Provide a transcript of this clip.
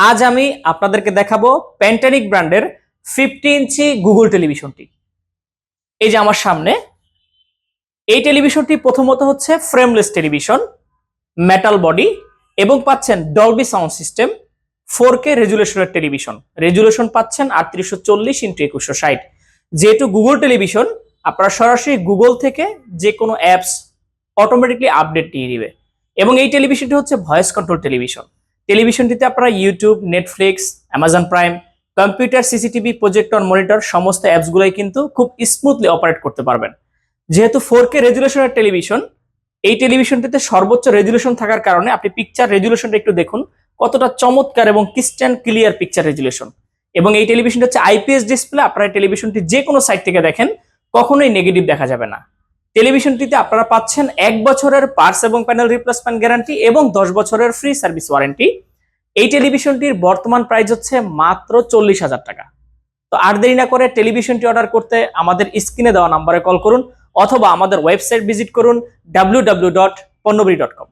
আজ আমি আপনাদেরকে দেখাবো প্যান্টানিক ব্র্যান্ডের 50 ইঞ্চি গুগল টেলিভিশনটি। এই যে আমার সামনে এই টেলিভিশনটি প্রথমত হচ্ছে ফ্রেমলেস টেলিভিশন, মেটাল বডি এবং পাচ্ছেন ডলবি সাউন্ড সিস্টেম, 4K রেজুলেশনের টেলিভিশন। রেজুলেশন পাচ্ছেন 3840x2160। যেহেতু গুগল টেলিভিশন, আপনারা সরাসরি গুগল থেকে যে কোনো অ্যাপস অটোমেটিকলি আপডেট দিয়ে দিবে। এবং এই টেলিভিশনটি হচ্ছে ভয়েস কন্ট্রোল টেলিভিশন। টেলিভিশনটিতে আপনারা YouTube, Netflix, Amazon Prime, computer, CCTV, projector, monitor সমস্ত অ্যাপসগুলোই কিন্তু খুব স্মুথলি অপারেট করতে পারবেন। যেহেতু 4K রেজুলেশনের টেলিভিশন, এই টেলিভিশনটিতে সর্বোচ্চ রেজুলেশন থাকার কারণে আপনি পিকচার রেজুলেশনটা একটু দেখুন কতটা চমৎকার এবং ক্রিস্টাল ক্লিয়ার পিকচার রেজুলেশন। এবং এই টেলিভিশনটা হচ্ছে আইপিএস ডিসপ্লে। আপনারা টেলিভিশনটি যে কোনো সাইড থেকে দেখেন কখনোই নেগেটিভ দেখা যাবে না। টেলিভিশনটিতে আপনারা পাচ্ছেন 1 বছরের পার্টস এবং প্যানেল রিপ্লেসমেন্ট গ্যারান্টি এবং 10 বছরের ফ্রি সার্ভিস ওয়ারেন্টি। এই টেলিভিশনটির বর্তমান প্রাইস হচ্ছে মাত্র 40,000 টাকা। তো আর দেরি না করে টেলিভিশনটি অর্ডার করতে আমাদের স্ক্রিনে দেওয়া নাম্বারে কল করুন অথবা আমাদের ওয়েবসাইট ভিজিট করুন www.ponnobiri.com।